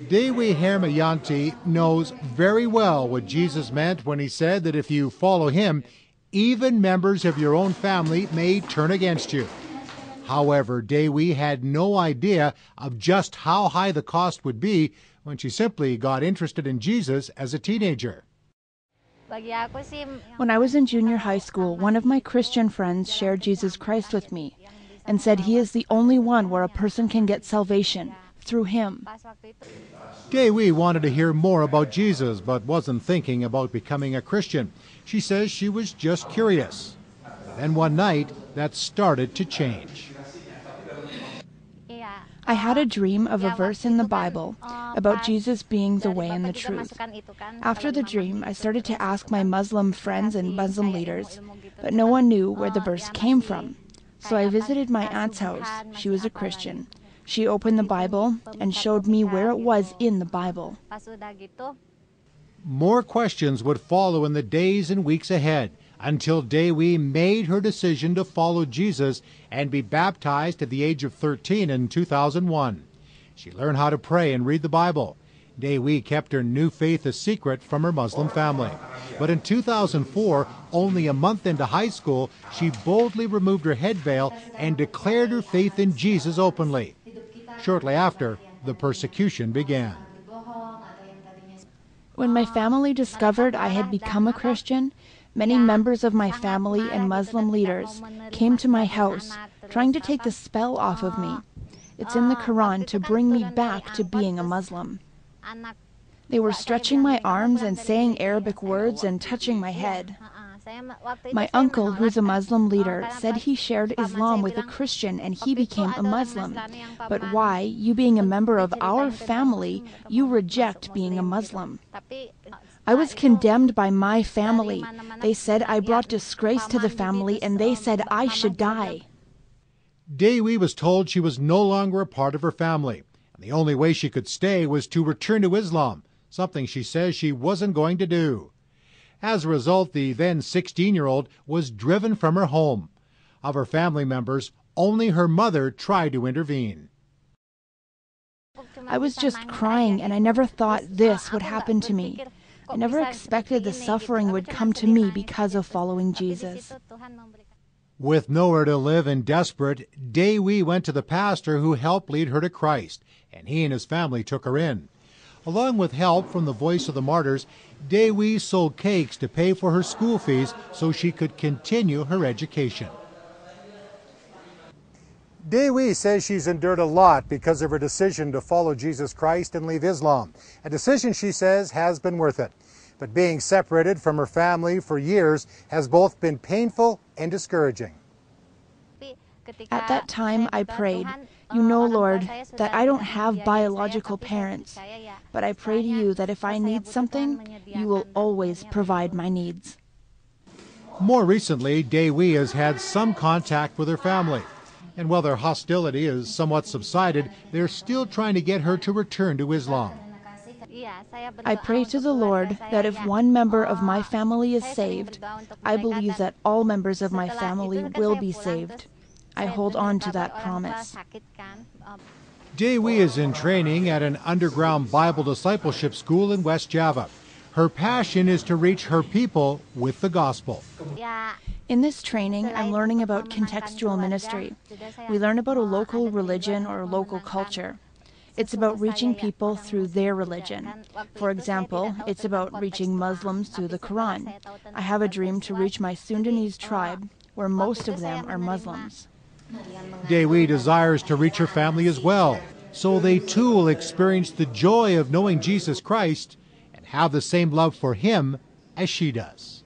Dewi Hermayanti knows very well what Jesus meant when he said that if you follow him, even members of your own family may turn against you. However, Dewi had no idea of just how high the cost would be when she simply got interested in Jesus as a teenager. When I was in junior high school, one of my Christian friends shared Jesus Christ with me and said he is the only one where a person can get salvation, through him. Dewi wanted to hear more about Jesus, but wasn't thinking about becoming a Christian. She says she was just curious. Then one night, that started to change. I had a dream of a verse in the Bible about Jesus being the way and the truth. After the dream, I started to ask my Muslim friends and Muslim leaders, but no one knew where the verse came from. So I visited my aunt's house. She was a Christian. She opened the Bible and showed me where it was in the Bible. More questions would follow in the days and weeks ahead until Dewi made her decision to follow Jesus and be baptized at the age of 13 in 2001. She learned how to pray and read the Bible. Dewi kept her new faith a secret from her Muslim family. But in 2004, only a month into high school, she boldly removed her head veil and declared her faith in Jesus openly. Shortly after, the persecution began. When my family discovered I had become a Christian, many members of my family and Muslim leaders came to my house, trying to take the spell off of me. It's in the Quran to bring me back to being a Muslim. They were stretching my arms and saying Arabic words and touching my head. My uncle, who's a Muslim leader, said he shared Islam with a Christian and he became a Muslim. But why, you being a member of our family, you reject being a Muslim? I was condemned by my family. They said I brought disgrace to the family and they said I should die. Dewi was told she was no longer a part of her family, and the only way she could stay was to return to Islam, something she says she wasn't going to do. As a result, the then 16-year-old was driven from her home. Of her family members, only her mother tried to intervene. I was just crying and I never thought this would happen to me. I never expected the suffering would come to me because of following Jesus. With nowhere to live and desperate, Dewi went to the pastor who helped lead her to Christ, and he and his family took her in. Along with help from the Voice of the Martyrs, Dewi sold cakes to pay for her school fees so she could continue her education. Dewi says she's endured a lot because of her decision to follow Jesus Christ and leave Islam, a decision she says has been worth it. But being separated from her family for years has both been painful and discouraging. At that time, I prayed, "You know, Lord, that I don't have biological parents, but I pray to you that if I need something, you will always provide my needs." More recently, Dewi has had some contact with her family. And while their hostility has somewhat subsided, they're still trying to get her to return to Islam. I pray to the Lord that if one member of my family is saved, I believe that all members of my family will be saved. I hold on to that promise. Dewi is in training at an underground Bible discipleship school in West Java. Her passion is to reach her people with the gospel. In this training, I'm learning about contextual ministry. We learn about a local religion or local culture. It's about reaching people through their religion. For example, it's about reaching Muslims through the Quran. I have a dream to reach my Sundanese tribe, where most of them are Muslims. Dewi desires to reach her family as well, so they too will experience the joy of knowing Jesus Christ and have the same love for him as she does.